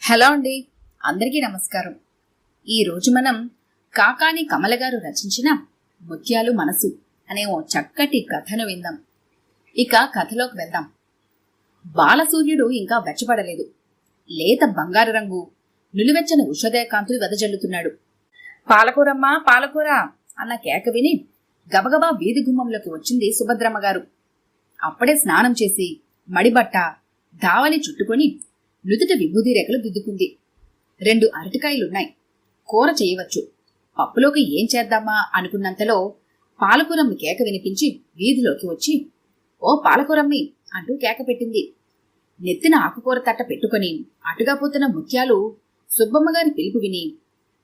Hello అండి, అందరికీ నమస్కారం. ఈరోజు మనం కాకాని కమల గారు రచించిన ముత్యాలు మనసు అనే ఓ చక్కటి కథను విందాం. ఇక కథలోకి వెళ్దాం. బాలసూర్యుడు ఇంకా వెచ్చపడలేదు. లేత బంగారు రంగు నిలువెచ్చని ఉషోదయకాంతులు వెదజల్లుతున్నాడు. పాలకూరమ్మా పాలకూర అన్న కేక విని గబగబా వీధి గుమ్మంలోకి వచ్చింది సుభద్రమ్మ గారు. అప్పుడే స్నానం చేసి మడిబట్ట దావని చుట్టుకొని నుదుట విభూది రేఖలు దిద్దుకుంది. 2 అరటికాయలున్నాయి, కూర చేయవచ్చు. పప్పులోకి ఏం చేద్దామా అనుకున్నంతలో పాలకూరమ్మి కేక వినిపించి వీధిలోకి వచ్చి, ఓ పాలకూరమ్మి అంటూ కేక పెట్టింది. నెత్తిన ఆకుకూర తట్ట పెట్టుకుని అటుగా పోతున్న ముత్యాలు సుబ్బమ్మగారి పిలుపు విని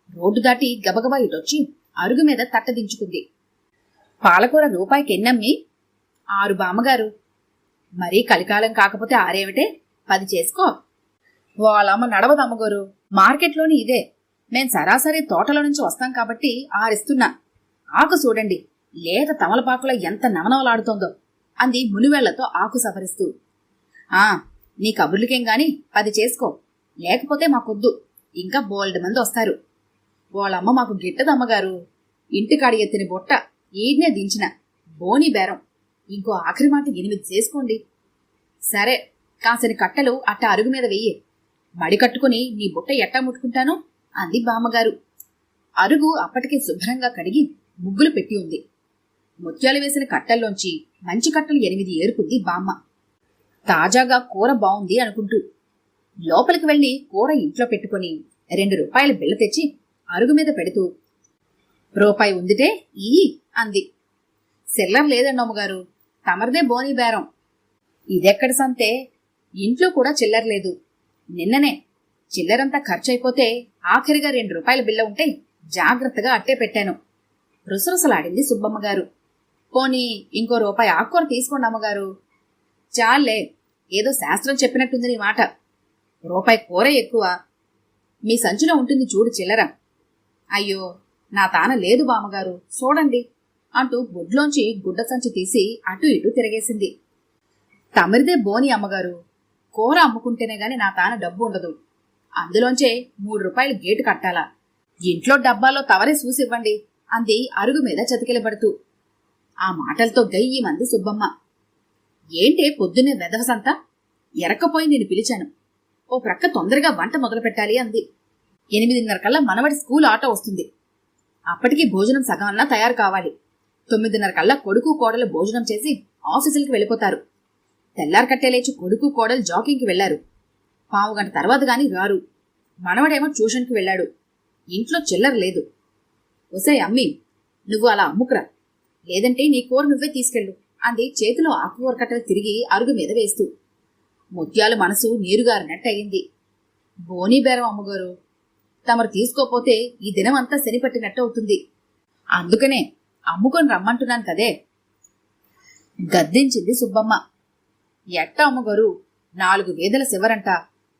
రోడ్డు దాటి గబగబా ఇటొచ్చి అరుగు మీద తట్ట దించుకుంది. పాలకూర రూపాయికి ఎన్నమ్మి? 6 బామ్మగారు. మరీ కలికాలం కాకపోతే 6 ఏమిటే, 10 చేసుకో. వాళ్ళమ్మ నడవదమ్మగారు, మార్కెట్లోని ఇదే. మేం సరాసరి తోటలో నుంచి వస్తాం కాబట్టి 6 ఇస్తున్నా. ఆకు చూడండి, లేత తమలపాకుల ఎంత నవనవలాడుతోందో అంది మునివేళ్లతో ఆకు సవరిస్తూ. నీ కబుర్లకేం గాని 10 చేసుకో, లేకపోతే మాకొద్దు, ఇంకా బోల్డ్ మంది వస్తారు. వాళ్ళమ్మ మాకు గిట్టదమ్మగారు. ఇంటికాడి ఎత్తిన బొట్ట ఈడ్నే దించిన బోని బేరం. ఇంకో ఆఖరి మాట 8 చేసుకోండి. సరే, కాసని కట్టెలు అట్ట అరుగు మీద వెయ్యి. మడి కట్టుకుని నీ బుట్ట ఎట్టా ముట్టుకుంటాను అంది బామ్మగారు. అరుగు అప్పటికే శుభ్రంగా కడిగి ముగ్గులు పెట్టి ఉంది. ముత్యాలు వేసిన కట్టెల్లోంచి మంచి కట్టలు 8 ఏరుకుంది బామ్మ. తాజాగా కూర బావుంది అనుకుంటూ లోపలికి వెళ్లి కూర ఇంట్లో పెట్టుకుని 2 రూపాయల బిళ్ళ తెచ్చి అరుగు మీద పెడుతూ, రూపాయి ఉందిటే ఈ అంది. సిల్లర్ లేదండమ్మగారు, తమరిదే బోనీ బేరం. ఇదెక్కడ సంతే, ఇంట్లో కూడా చిల్లర లేదు. నిన్ననే చిల్లరంతా ఖర్చయిపోతే ఆఖరిగా 2 రూపాయల బిల్ల ఉంటే జాగ్రత్తగా అట్టే పెట్టాను. రుసరుసలాడింది సుబ్బమ్మగారు. పోనీ ఇంకో రూపాయి ఆకుకూర తీసుకోండి అమ్మగారు. చాలే, ఏదో శాస్త్రం చెప్పినట్టుంది నీ మాట. రూపాయి కూర ఎక్కువ. మీ సంచిలో ఉంటుంది చూడు చిల్లర. అయ్యో, నా తాన లేదు బామ్మగారు, చూడండి అంటూ బొడ్లోంచి గుడ్డ సంచి తీసి అటు ఇటు తిరగేసింది. తమరిదే బోని అమ్మగారు, కూర అమ్ముకుంటేనే గాని నా తాన డబ్బు ఉండదు. అందులోంచే 3 రూపాయలు గేటు కట్టాలా. ఇంట్లో డబ్బాలో తవరే చూసివ్వండి అంది అరుగు మీద చతికిలబడుతూ. ఆ మాటలతో గయ్యమంది సుబ్బమ్మ. ఏంటే పొద్దున్నే వెదవసంతా? ఎరక్కపోయి నేను పిలిచాను. ఓ ప్రక్క తొందరగా వంట మొదలు పెట్టాలి అంది. 8:30 కల్లా మనవడి స్కూల్ ఆటో వస్తుంది. అప్పటికి భోజనం సగం అన్నా తయారు కావాలి. 9:30 కల్లా కొడుకు కోడలు భోజనం చేసి ఆఫీసులకి వెళ్ళిపోతారు. తెల్లారి కట్టే లేచి కొడుకు కోడలు జాకింగ్కి వెళ్లారు. 1/4 గంట తర్వాత గాని రారు. మనవడేమో ట్యూషన్కి వెళ్లాడు. ఇంట్లో చిల్లర లేదు. ఒసే అమ్మి, నువ్వు అలా అమ్ముకురా, లేదంటే నీ కూర నువ్వే తీసుకెళ్ళు అంది చేతిలో ఆకుకూర కట్టలు తిరిగి అరుగు మీద వేస్తూ. ముత్యాలు మనసు నీరుగారినట్టయింది. బోనీ బేరం అమ్మగారు, తమరు తీసుకోపోతే ఈ దినమంతా శనిపట్టినట్టు అవుతుంది. అందుకనే అమ్ముకొని రమ్మంటున్నాను కదే గద్దించింది సుబ్బమ్మ. ఎట్ట అమ్మగారు, 4 వీధల శివరంట,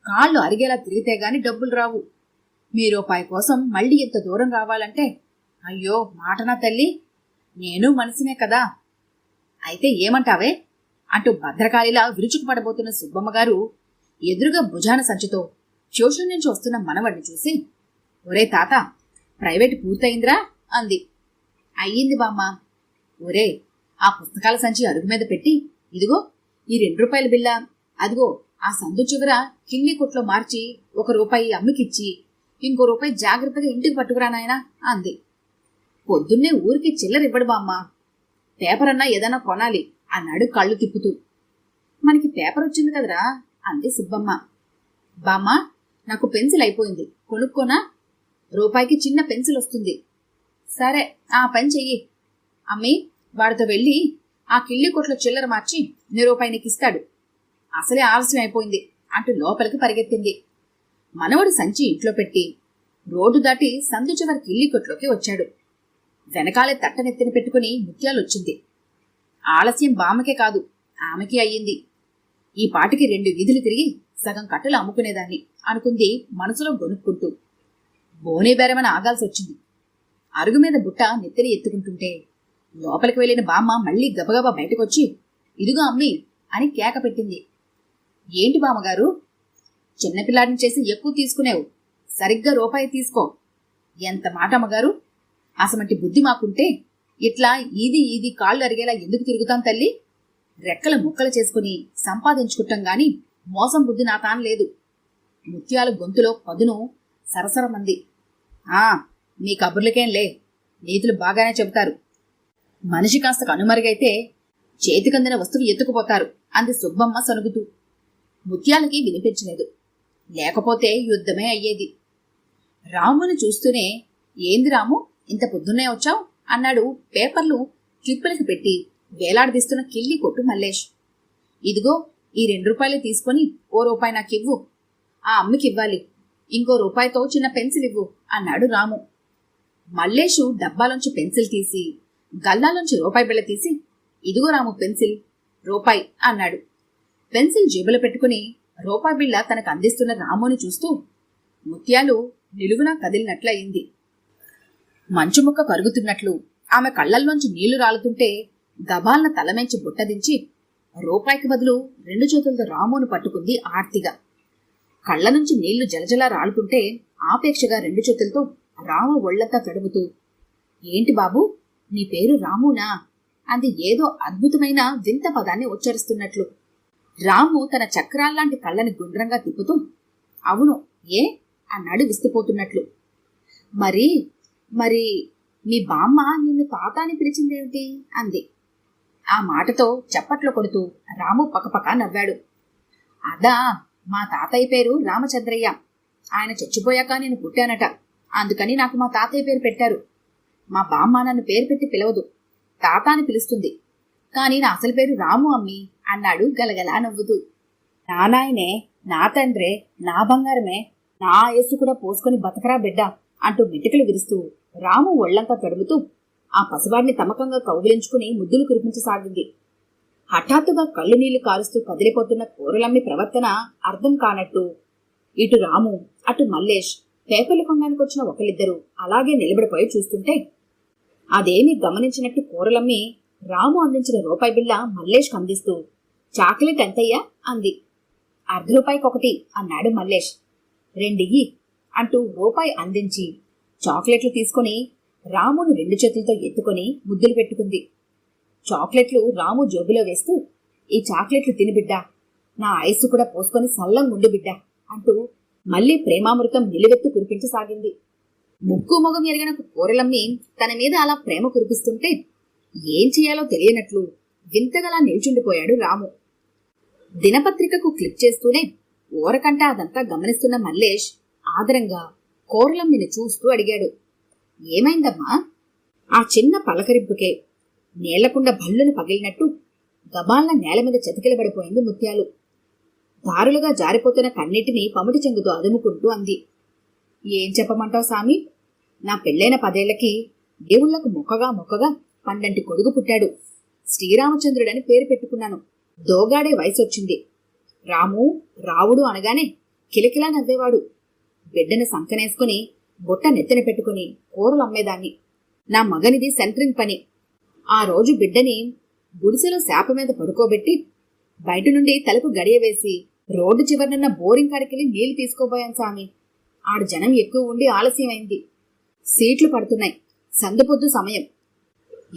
కాళ్ళు అరిగేలా తిరిగితే గాని డబ్బులు రావు. మీ రూపాయి కోసం మళ్ళీ ఇంత దూరం రావాలంటే, అయ్యో మాటనా తల్లి, నేను మనిషినే కదా. అయితే ఏమంటావే అంటూ భద్రకాళిలా విరుచుకుపడబోతున్న సుబ్బమ్మగారు ఎదురుగా భుజాన సంచితో ట్యూషన్ నుంచి వస్తున్న మనవడిని చూసి, ఒరే తాత, ప్రైవేటు పూర్తయిందిరా అంది. అయ్యింది బామ్మ. ఒరే, ఆ పుస్తకాల సంచి అరుగు మీద పెట్టి, ఇదిగో ఈ 2 రూపాయల బిల్ల, అదిగో ఆ సందు చివర కిళ్ళి కొట్లో మార్చి 1 రూపాయి అమ్మికిచ్చి ఇంకో రూపాయి జాగ్రత్తగా ఇంటికి పట్టుకురా నాయనా అంది. పొద్దున్నే ఊరికి చిల్లరివ్వడు బామ్మ, పేపర్ అన్నా ఏదన్నా కొనాలి అన్నాడు కళ్ళు తిప్పుతూ. మనకి పేపర్ వచ్చింది కదరా అంది సుబ్బమ్మ. బామ్మ, నాకు పెన్సిల్ అయిపోయింది, కొనుక్కోనా? రూపాయికి చిన్న పెన్సిల్ వస్తుంది. సరే, ఆ పని చెయ్యి అమ్మి. వాడితో వెళ్ళి ఆ కిళ్ళి కొట్లో చిల్లర మార్చి 1 రూపాయి నీకిస్తాడు. అసలే ఆలస్యం అయిపోయింది అంటూ లోపలికి పరిగెత్తింది. మనవడు సంచి ఇంట్లో పెట్టి రోడ్డు దాటి సందు చివరి కిళ్ళి కొట్లోకి వచ్చాడు. వెనకాలే తట్టనెత్తిన పెట్టుకుని ముత్యాలొచ్చింది. ఆలస్యం బామ్మకే కాదు, ఆమెకి అయ్యింది. ఈ పాటికి 2 వీధులు తిరిగి సగం కట్టలు అమ్ముకునేదాన్ని అనుకుంది మనసులో గొనుక్కుంటూ. బోనీ బేరమని ఆగాల్సొచ్చింది. అరుగు మీద బుట్ట నెత్తిన ఎత్తుకుంటుంటే లోపలికి వెళ్లిన బామ్మ మళ్లీ గబగబా బయటకొచ్చి, ఇదిగో అమ్మి అని కేక పెట్టింది. ఏంటి బామ్మగారు? చిన్నపిల్లాడిని చేసి ఎక్కువ తీసుకునేవు. సరిగ్గా రూపాయి తీసుకో. ఎంత మాట అమ్మగారు! అసమంటి బుద్ధి మాకుంటే ఇట్లా ఈది కాళ్ళు అరిగేలా ఎందుకు తిరుగుతాం తల్లి? రెక్కల ముక్కలు చేసుకుని సంపాదించుకుంటాం గాని మోసం బుద్ధి నా తాను లేదు. ముత్యాల గొంతులో పదును సరసరమంది. మీ కబుర్లకేం లే, నీతులు బాగానే చెబుతారు. మనిషి కాస్త కనుమరుగైతే చేతికందిన వస్తువు ఎత్తుకుపోతారు అంది సుబ్బమ్మ సనుగుతూ. ముత్యాలకి వినిపించలేదు. లేకపోతే యుద్ధమే అయ్యేది. రాముని చూస్తూనే, ఏంది రాము, ఇంత పొద్దున్నే వచ్చావు అన్నాడు పేపర్లు క్లిప్పులకి పెట్టి వేలాడదీస్తున్న కిల్లి కొట్టు మల్లేష్. ఇదిగో ఈ 2 రూపాయలు తీసుకొని ఓ రూపాయి నాకివ్వు. ఆ అమ్మకివ్వాలి. ఇంకో రూపాయితో చిన్న పెన్సిల్ ఇవ్వు అన్నాడు రాము. మల్లేషు డబ్బాలోంచి పెన్సిల్ తీసి గల్లాలోంచి రూపాయి బిళ్ళ తీసి, ఇదిగో రాము పెన్సిల్, రూపాయి అన్నాడు. పెన్సిల్ జేబులో పెట్టుకుని రూపాయి బిళ్ళ తనకు అందిస్తున్న రాముని చూస్తూ ముత్యాలు నిలువునా కదిలినట్లయింది. మంచు ముక్క కరుగుతున్నట్లు ఆమె కళ్లల్లోంచి నీళ్లు రాలుతుంటే గబాల్న తలమెంచి బుట్టదించి రూపాయికి బదులు 2 చేతులతో రామును పట్టుకుంది ఆర్తిగా. కళ్ల నుంచి నీళ్లు జలజలా రాలుతుంటే ఆపేక్షగా 2 చేతులతో రాము ఒళ్లంతా తడుముతూ, ఏంటి బాబు, నీ పేరు రామునా అంది ఏదో అద్భుతమైన వింత పదాన్ని ఉచ్చరిస్తున్నట్లు. రాము తన చక్రాల్లాంటి కళ్ళని గుండ్రంగా తిప్పుతూ, అవును, ఏ అన్నాడు విస్తుపోతున్నట్లు. మరి మరి మీ బామ్మ నిన్ను తాత అని పిలిచిందేమిటి అంది. ఆ మాటతో చప్పట్లు కొడుతూ రాము పకపక నవ్వాడు. అదా, మా తాతయ్య పేరు రామచంద్రయ్య. ఆయన చచ్చిపోయాక నేను పుట్టానట, అందుకని నాకు మా తాతయ్య పేరు పెట్టారు. మా బామ్మ నన్ను పేరు పెట్టి పిలవదు, తాత అని పిలుస్తుంది. కాని నా అసలు పేరు రాము అమ్మి అన్నాడు గలగలా నవ్వుతూ. నా నాయనే, నా తండ్రే, నా బంగారమే, నా ఆయుస్సు కూడా పోసుకొని బతకరా బిడ్డ అంటూ మిటికలు విరుస్తూ రాము ఒళ్లంతా తడుముతూ ఆ పసివాడిని తమకంగా కౌగిలించుకుని ముద్దులు కురిపించసాగింది. హఠాత్తుగా కళ్ళు నీళ్లు కారుస్తూ కదిలిపోతున్న కూరలమ్మి ప్రవర్తన అర్థం కానట్టు ఇటు రాము అటు మల్లేష్ పేపర్లు కొనడానికి వచ్చిన ఒకళ్ళిద్దరూ అలాగే నిలబడిపోయి చూస్తుంటే అదేమీ గమనించినట్టు కూరలమ్మి రాము అందించిన రూపాయి బిళ్ళ మల్లేష్కి అందిస్తూ, చాక్లెట్ ఎంతయ్యా అంది. 1/2 రూపాయికొకటి అన్నాడు మల్లేష్. 2 అంటూ రూపాయి అందించి చాక్లెట్లు తీసుకుని రామును 2 చేతులతో ఎత్తుకొని ముద్దులు పెట్టుకుంది. చాక్లెట్లు రాము జోబులో వేస్తూ, ఈ చాక్లెట్లు తిని బిడ్డా, నా ఆయుస్సు కూడా పోసుకొని సల్లంగుండు బిడ్డా అంటూ మళ్లీ ప్రేమామృతం నిలువెత్తు కురిపించసాగింది. ముక్కు మొగం ఎరిగిన కూరలమ్మి తన మీద అలా ప్రేమ కురిపిస్తుంటే ఏం చెయ్యాలో తెలియనట్లు వింతగలా నిల్చుండిపోయాడు రాము. దినపత్రికకు క్లిక్ చేస్తూనే ఊరకంట అదంతా గమనిస్తున్న మల్లేష్ ఆదరంగా కూరలమ్మిని చూస్తూ అడిగాడు, ఏమైందమ్మా? ఆ చిన్న పలకరింపుకే నేలకుండా భల్లును పగిలినట్టు గబాల్న నేల మీద చతికిలబడిపోయింది ముత్యాలు. దారులుగా జారిపోతున్న కన్నిటిని పముటి చెంగుతో అదుముకుంటూ అంది, ఏం చెప్పమంటావు సామి, నా పెళ్ళైన 10 ఏళ్లకి దేవుళ్లకు మొక్కగా పండంటి కొడుకు పుట్టాడు. శ్రీరామచంద్రుడని పేరు పెట్టుకున్నాను. దోగాడే వయసొచ్చింది. రాము రావుడు అనగానే కిలకిలా నవ్వేవాడు. బిడ్డను సంకనేసుకుని బుట్ట నెత్తిన పెట్టుకుని కూరలు అమ్మేదాన్ని. నా మగనిది సెంట్రింగ్ పని. ఆ రోజు బిడ్డని గుడిసెలో శాప మీద పడుకోబెట్టి బయట నుండి తలుపు గడియ వేసి రోడ్డు చివరనున్న బోరింగ్ కాడికెళ్ళి నీళ్లు తీసుకోబోయాను సామి. ఆడు జనం ఎక్కువ ఉండి ఆలస్యమైంది. సీట్లు పడుతున్నాయి. సందుపొద్దు సమయం.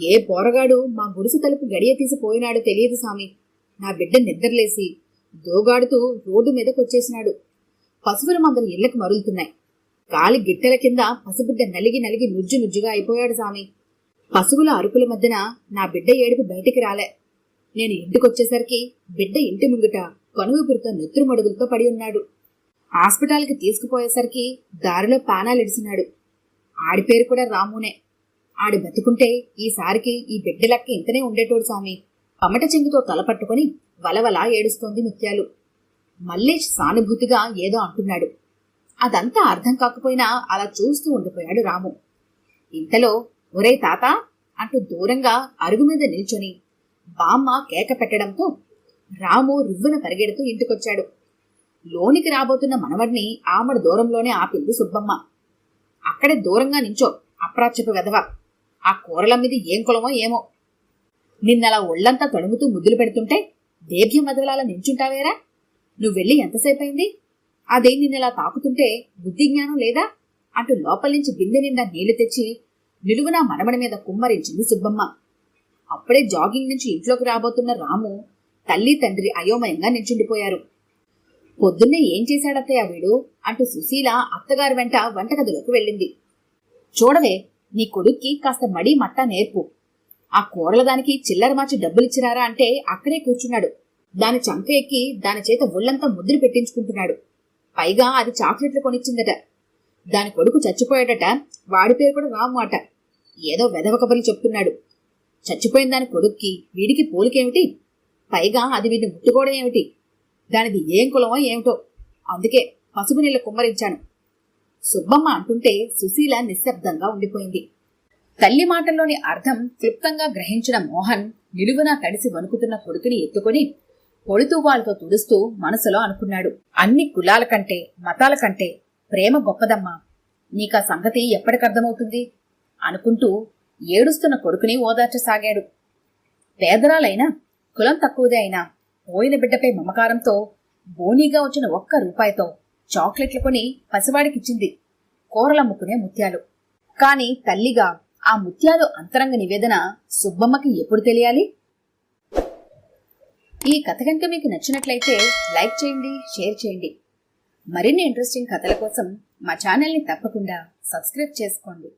ఏ పోరగాడు మా గుడిసె తలుపు గడియ తీసిపోయినాడో తెలియదు సామి. నా బిడ్డ నిద్రలేసి దోగాడుతూ రోడ్డు మీదకొచ్చేసినాడు. పశువుల మందలు ఇళ్లకు మరులుతున్నాయి. గాలి గిట్టెల కింద పసిబిడ్డ నలిగి నుజ్జుగా అయిపోయాడు సామి. పశువుల అరుపుల మధ్యన నా బిడ్డ ఏడుపు బయటికి రాలే. నేను ఇంటికొచ్చేసరికి బిడ్డ ఇంటి ముంగిట కనువిపురితో నెత్తురుమడుగులతో పడి ఉన్నాడు. హాస్పిటాల్కి తీసుకుపోయేసరికి దారిలో పానాలిడిసినాడు. ఆడి పేరు కూడా రామునే. ఆడి బతుకుంటే ఈసారికి ఈ బిడ్డలక్క ఇంతనే ఉండేటోడు సామి. పమట చెంగుతో తలపట్టుకుని వలవలా ఏడుస్తోంది ముత్యాలు. మల్లేష్ సానుభూతిగా ఏదో అంటున్నాడు. అదంతా అర్థం కాకపోయినా అలా చూస్తూ ఉండిపోయాడు రాము. ఇంతలో ఒరే తాత అంటూ దూరంగా అరుగు మీద నిల్చొని బామ్మ కేక పెట్టడంతో రాము రువ్వున పరిగెడుతూ ఇంటికొచ్చాడు. లోనికి రాబోతున్న మనవడిని ఆమడు దూరంలోనే ఆపింది సుబ్బమ్మ. అక్కడే దూరంగా నించో, అప్రాచ్యపు వెధవ. ఆ కూరలమ్మిది ఏం కులమో ఏమో. నిన్నలా ఒళ్లంతా తడుముతూ ముద్దులు పెడుతుంటే దీర్ఘ్యం వదలాల నించుంటావేరా? నువ్వెళ్ళి ఎంతసేపైంది? అదే నిన్నలా తాకుతుంటే బుద్ధి జ్ఞానం లేదా అంటూ లోపల నుంచి బిందె నిండా నీళ్లు తెచ్చి నిలువునా మనమడి మీద కుమ్మరించింది సుబ్బమ్మ. అప్పుడే జాగింగ్ నుంచి ఇంట్లోకి రాబోతున్న రాము తల్లి తండ్రి అయోమయంగా నిల్చుండిపోయారు. పొద్దున్నే ఏం చేశాడత్తయ్య వీడు అంటూ సుశీల అత్తగారి వెంట వంటగదిలోకి వెళ్ళింది. చూడవే, నీ కొడుక్కి కాస్త మడి మట్టా నేర్పు. ఆ కూరల దానికి చిల్లర మార్చి డబ్బులిచ్చిరారా అంటే అక్కడే కూర్చున్నాడు. దాని చంక ఎక్కి దాని చేత ఒళ్లంతా ముద్దులు పెట్టించుకుంటున్నాడు. పైగా అది చాక్లెట్లు కొనిచ్చిందట. దాని కొడుకు చచ్చిపోయాడట. వాడి పేరు కూడా రాము అట. ఏదో వెధవ కబుర్లు చెప్తున్నాడు. చచ్చిపోయిన దాని కొడుక్కి వీడికి పోలికేమిటి? పైగా అది వీడిని ముట్టుకోవడం ఏమిటి? దానిది ఏం కులమో ఏమిటో. అందుకే పసుపు నీళ్లు కుమ్మరించాను. సుబ్బమ్మ అంటుంటే సుశీల నిశ్శబ్దంగా ఉండిపోయింది. తల్లి మాటల్లోని అర్థం క్లుప్తంగా గ్రహించిన మోహన్ నిలువునా తడిసి వణుకుతున్న కొడుకుని ఎత్తుకొని పొడితూవాలతో తుడుస్తూ మనసులో అనుకున్నాడు. అన్ని కులాల కంటే మతాల కంటే ప్రేమ గొప్పదమ్మా. నీకా సంగతి ఎప్పటికర్థమవుతుంది అనుకుంటూ ఏడుస్తున్న కొడుకుని ఓదార్చసాగాడు. పేదరాలైనా కులం తక్కువదే అయినా పోయిన బిడ్డపై మమకారంతో బోనీగా వచ్చిన 1 రూపాయితో చాక్లెట్లు కొని పసివాడికిచ్చింది కూరలమ్ముకునే ముత్యాలు. కాని తల్లిగా ఆ ముత్యాలు అంతరంగ నివేదన సుబ్బమ్మకి ఎప్పుడు తెలియాలి? ఈ కథ కనుక మీకు నచ్చినట్లయితే లైక్ చేయండి, షేర్ చేయండి. మరిన్ని ఇంట్రెస్టింగ్ కథల కోసం మా ఛానల్ని తప్పకుండా సబ్స్క్రైబ్ చేసుకోండి.